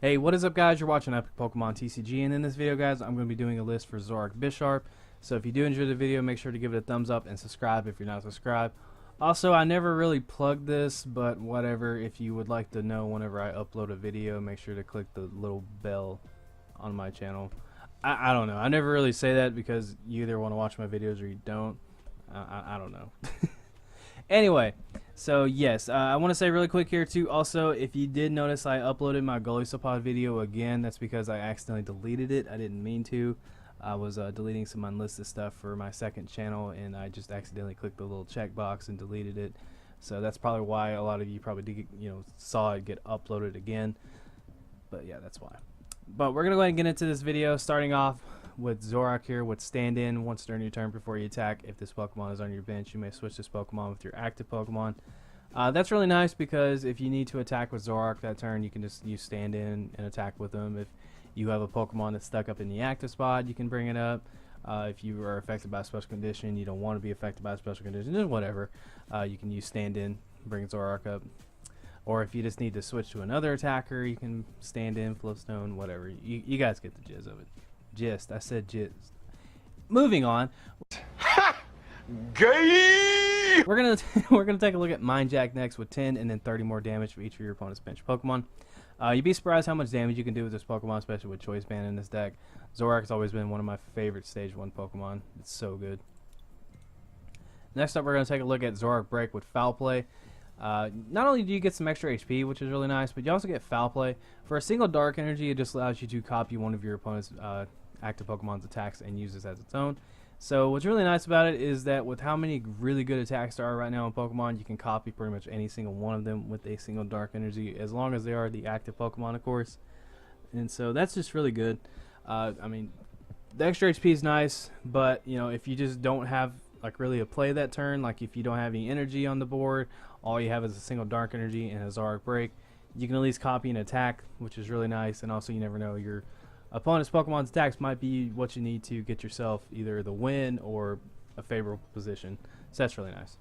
Hey, what is up, guys? You're watching Epic Pokemon TCG, and in this video, guys, I'm going to be doing a list for Zoroark Bisharp. So if you do enjoy the video, make sure to give it a thumbs up and subscribe if you're not subscribed. Also, I never really plugged this, but whatever. If you would like to know whenever I upload a video, make sure to click the little bell on my channel. I don't know. I never really say that because you either want to watch my videos or you don't. I don't know. Anyway, so yes, I want to say really quick here too. Also, if you did notice, I uploaded my Golisopod video again. That's because I accidentally deleted it. I didn't mean to. I was deleting some unlisted stuff for my second channel, and I just accidentally clicked the little checkbox and deleted it. So that's probably why a lot of you probably did, saw it get uploaded again. But yeah, that's why. But we're gonna go ahead and get into this video, starting off with Zoroark here with stand-in. Once during your turn before you attack, if this Pokemon is on your bench, you may switch this Pokemon with your active Pokemon. That's really nice because if you need to attack with Zoroark that turn, you can just use stand-in and attack with them. If you have a Pokemon that's stuck up in the active spot, you can bring it up. If you are affected by a special condition, you don't want to be affected by a special condition, just whatever, you can use stand-in, bring Zoroark up. Or if you just need to switch to another attacker, you can stand in, Flowstone, whatever. You guys get the gist of it. Gist. I said gist. Moving on. Gay! We're gonna take a look at Mind Jack next with 10 and then 30 more damage for each of your opponent's bench Pokemon. You'd be surprised how much damage you can do with this Pokemon, especially with Choice Band in this deck. Zoroark has always been one of my favorite Stage 1 Pokemon. It's so good. Next up, we're gonna take a look at Zoroark Break with Foul Play. Not only do you get some extra HP, which is really nice, but you also get Foul Play. For a single Dark Energy, it just allows you to copy one of your opponent's active Pokemon's attacks and use this as its own. So what's really nice about it is that with how many really good attacks there are right now in Pokemon, you can copy pretty much any single one of them with a single Dark Energy, as long as they are the active Pokemon, of course. And so that's just really good. I mean, the extra HP is nice, but if you just don't have really a play that turn, like if you don't have any energy on the board, all you have is a single Dark Energy and a Zoroark Break, you can at least copy an attack, which is really nice. And also, you never know, your opponent's Pokemon's attacks might be what you need to get yourself either the win or a favorable position. So that's really nice.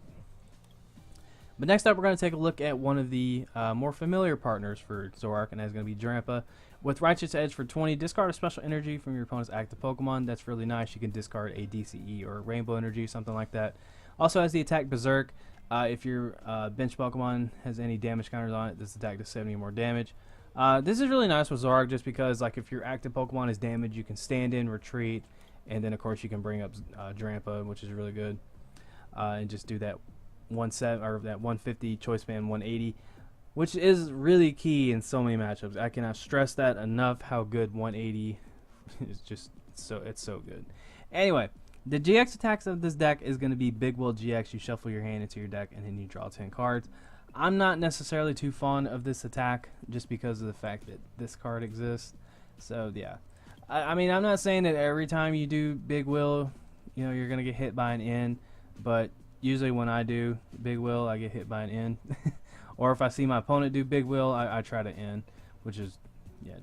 But next up, we're going to take a look at one of the more familiar partners for Zoroark, and that's going to be Drampa. With Righteous Edge for 20, discard a special energy from your opponent's active Pokemon. That's really nice. You can discard a DCE or a Rainbow Energy, something like that. Also has the attack Berserk. If your bench Pokemon has any damage counters on it, this attack does 70 more damage. This is really nice with Zoroark just because if your active Pokemon is damaged, you can stand in, retreat, and then of course you can bring up Drampa, which is really good. And just do that 150 Choice Band 180, which is really key in so many matchups. I cannot stress that enough how good 180 is. Just it's so good. Anyway, the GX attacks of this deck is going to be Big Will GX. You shuffle your hand into your deck and then you draw 10 cards. I'm not necessarily too fond of this attack just because of the fact that this card exists. So yeah, I mean, I'm not saying that every time you do Big Will, you're going to get hit by an N, but usually when I do Big Will, I get hit by an N. Or if I see my opponent do Big Will, I try to N, which is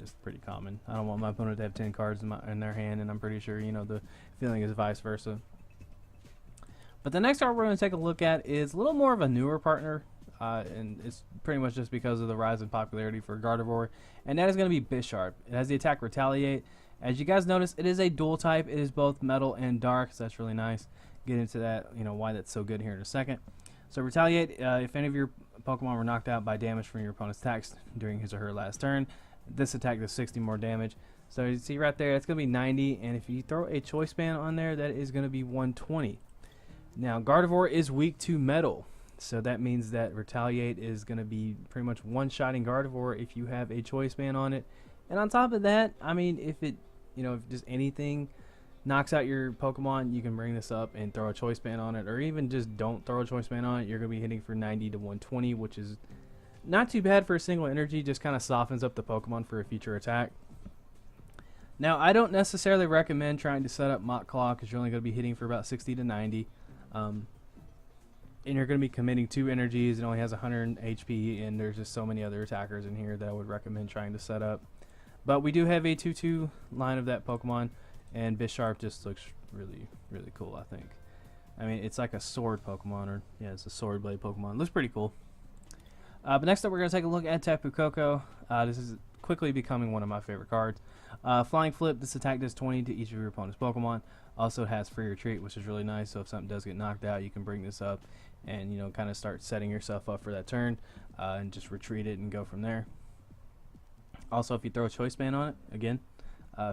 just pretty common. I don't want my opponent to have 10 cards in their hand, and I'm pretty sure the feeling is vice versa. But the next card we're going to take a look at is a little more of a newer partner, and it's pretty much just because of the rise in popularity for Gardevoir, and that is going to be Bisharp. It has the attack Retaliate. As you guys notice, it is a dual type. It is both metal and dark, so that's really nice. Get into that, why that's so good here in a second. So Retaliate, if any of your Pokemon were knocked out by damage from your opponent's attacks during his or her last turn, this attack does 60 more damage. So you see right there, it's going to be 90, and if you throw a Choice Band on there, that is going to be 120. Now, Gardevoir is weak to metal, so that means that Retaliate is going to be pretty much one-shotting Gardevoir if you have a Choice Band on it. And on top of that, I mean, if just anything knocks out your Pokemon, you can bring this up and throw a Choice Band on it, or even just don't throw a Choice Band on it. You're going to be hitting for 90 to 120, which is not too bad for a single energy. Just kind of softens up the Pokemon for a future attack. Now, I don't necessarily recommend trying to set up Mach Claw because you're only going to be hitting for about 60 to 90. And you're going to be committing 2 energies. It only has 100 HP, and there's just so many other attackers in here that I would recommend trying to set up. But we do have a 2-2 line of that Pokemon, and Bisharp just looks really, really cool, I think. I mean, it's like a sword Pokemon, or it's a sword blade Pokemon. It looks pretty cool. But next up, we're going to take a look at Tapu Koko. This is, of quickly becoming one of my favorite cards. Flying Flip, this attack does 20 to each of your opponent's Pokemon. Also has free retreat, which is really nice, so if something does get knocked out, you can bring this up and, you know, kind of start setting yourself up for that turn, and just retreat it and go from there. Also, if you throw a Choice Band on it, again,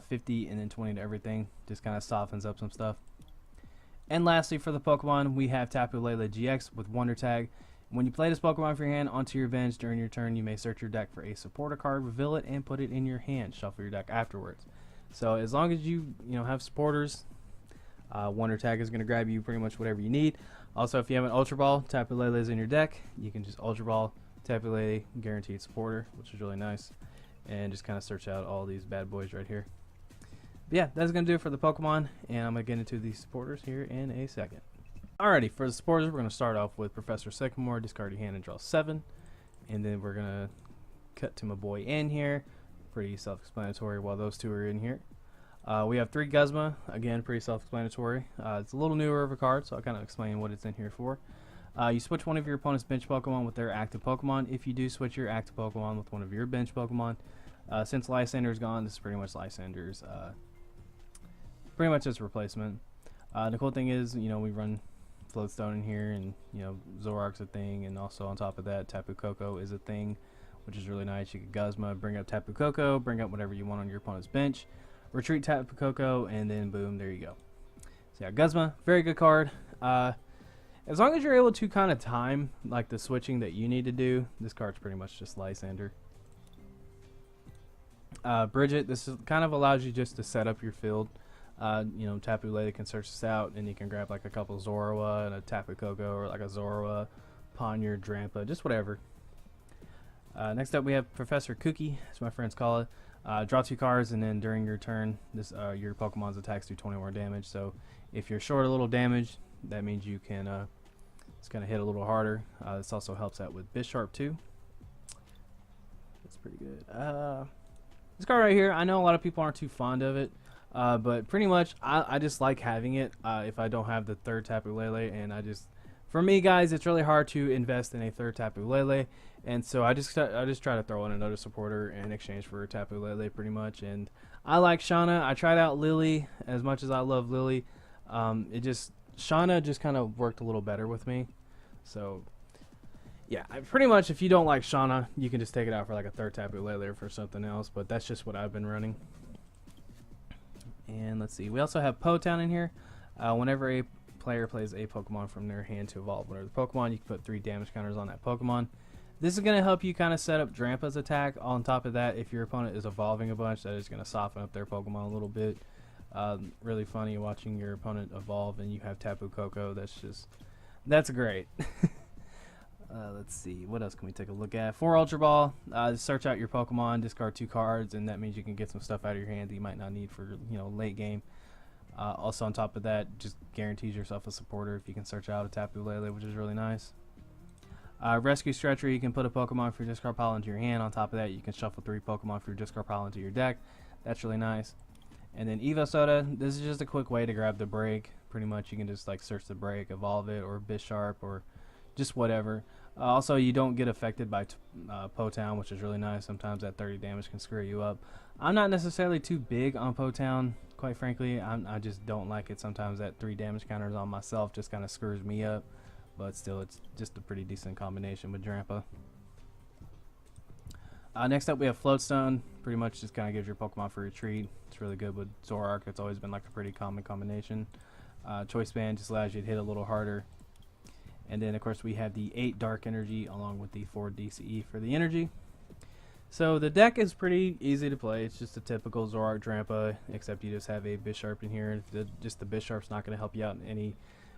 50 and then 20 to everything, just kind of softens up some stuff. And lastly, for the Pokemon, we have Tapu Lele GX with Wonder Tag. When you play this Pokemon from your hand onto your bench during your turn, you may search your deck for a supporter card, reveal it, and put it in your hand. Shuffle your deck afterwards. So as long as you have supporters, Wonder Tag is going to grab you pretty much whatever you need. Also, if you have an Ultra Ball, Tapu Lele is in your deck. You can just Ultra Ball, Tapu Lele, guaranteed supporter, which is really nice. And just kind of search out all these bad boys right here. But yeah, that's going to do it for the Pokemon, and I'm going to get into the supporters here in a second. Alrighty, for the supporters, we're going to start off with Professor Sycamore, discard your hand and draw 7. And then we're going to cut to my boy in here. Pretty self-explanatory while those two are in here. We have 3 Guzma, again, pretty self-explanatory. It's a little newer of a card, so I'll kind of explain what it's in here for. You switch one of your opponent's bench Pokemon with their active Pokemon. If you do switch your active Pokemon with one of your bench Pokemon, since Lysander's gone, this is pretty much Lysander's, pretty much its replacement. The cool thing is, we run Floatstone in here, and Zoroark's a thing, and also on top of that, Tapu Koko is a thing, which is really nice. You can Guzma, bring up Tapu Koko, bring up whatever you want on your opponent's bench, retreat Tapu Koko, and then boom, there you go. So yeah, Guzma, very good card. As long as you're able to kind of time like the switching that you need to do, this card's pretty much just Lysander. Bridget, this kind of allows you just to set up your field. Tapu Lele can search this out, and you can grab like a couple Zorua and a Tapu Koko, or like a Zorua, Ponyard, Drampa, just whatever. Next up, we have Professor Cookie, as my friends call it. Draw 2 cards, and then during your turn, your Pokemon's attacks do 20 more damage. So if you're short a little damage, that means you can it's going to hit a little harder. This also helps out with Bisharp too. That's pretty good. This card right here, I know a lot of people aren't too fond of it, but pretty much I just like having it if I don't have the 3rd Tapu Lele, and for me guys, it's really hard to invest in a 3rd Tapu Lele, and so I just try to throw in another supporter in exchange for Tapu Lele pretty much. And I like Shauna. I tried out Lily. As much as I love Lily, Shauna just kind of worked a little better with me. So yeah, pretty much if you don't like Shauna, you can just take it out for like a 3rd Tapu Lele or for something else, but that's just what I've been running. And let's see, we also have Potown in here. Whenever a player plays a Pokemon from their hand to evolve one of the Pokemon, you can put 3 damage counters on that Pokemon. This is going to help you kind of set up Drampa's attack. On top of that, if your opponent is evolving a bunch, that is going to soften up their Pokemon a little bit. Really funny watching your opponent evolve and you have Tapu Koko. That's great. Let's see, what else can we take a look at? For Ultra Ball, search out your Pokemon, discard 2 cards, and that means you can get some stuff out of your hand that you might not need for late game. Also on top of that, just guarantees yourself a supporter if you can search out a Tapu Lele, which is really nice. Rescue Stretcher, you can put a Pokemon for your discard pile into your hand. On top of that, you can shuffle 3 Pokemon for your discard pile into your deck. That's really nice. And then Evo Soda, this is just a quick way to grab the break. Pretty much you can just like search the break, evolve it, or Bisharp, or just whatever. Also, you don't get affected by Potown, which is really nice. Sometimes that 30 damage can screw you up. I'm not necessarily too big on Potown, quite frankly. I just don't like it. Sometimes that 3 damage counters on myself just kind of screws me up. But still, it's just a pretty decent combination with Drampa. Next up, we have Floatstone. Pretty much just kind of gives your Pokemon for retreat. It's really good with Zoroark. It's always been like a pretty common combination. Choice Band just allows you to hit a little harder. And then, of course, we have the 8 Dark Energy along with the 4 DCE for the energy. So the deck is pretty easy to play. It's just a typical Zoroark Drampa, except you just have a Bisharp in here. Just the Bisharp's not going to help you out in any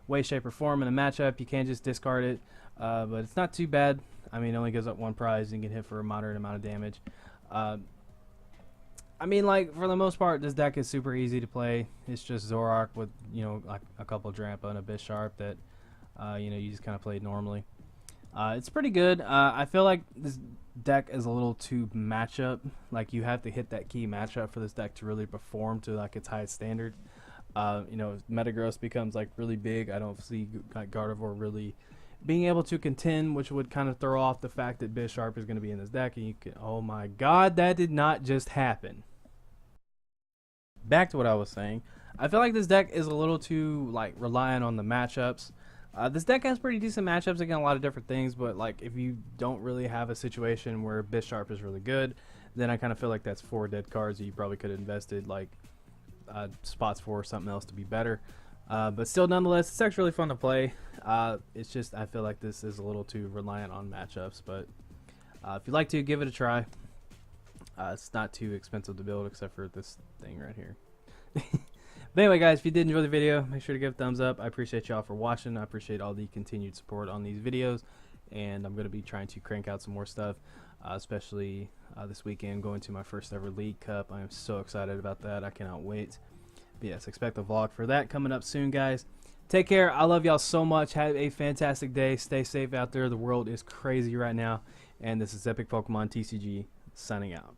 way, shape, or form in a matchup. You can just discard it, but it's not too bad. I mean, it only gives up 1 prize and you can hit for a moderate amount of damage. I mean, like, for the most part, this deck is super easy to play. It's just Zoroark with, like a couple Drampa and a Bisharp that, you just kind of play normally. It's pretty good. I feel like this deck is a little too matchup. Like, you have to hit that key matchup for this deck to really perform to, like, its highest standard. Metagross becomes, like, really big. I don't see, like, Gardevoir really being able to contend, which would kind of throw off the fact that Bisharp is going to be in this deck. And you can, oh my god, that did not just happen. Back to what I was saying. I feel like this deck is a little too like reliant on the matchups. This deck has pretty decent matchups against a lot of different things, but like if you don't really have a situation where Bisharp is really good, then I kind of feel like that's 4 dead cards that you probably could have invested like spots for something else to be better. But still, nonetheless, it's actually really fun to play. It's just I feel like this is a little too reliant on matchups. But if you'd like to, give it a try. It's not too expensive to build except for this thing right here. But anyway, guys, if you did enjoy the video, make sure to give a thumbs up. I appreciate y'all for watching. I appreciate all the continued support on these videos. And I'm going to be trying to crank out some more stuff, especially this weekend, going to my first ever League Cup. I am so excited about that. I cannot wait. But yes, expect a vlog for that coming up soon, guys. Take care. I love y'all so much. Have a fantastic day. Stay safe out there. The world is crazy right now. And this is Epic Pokemon TCG signing out.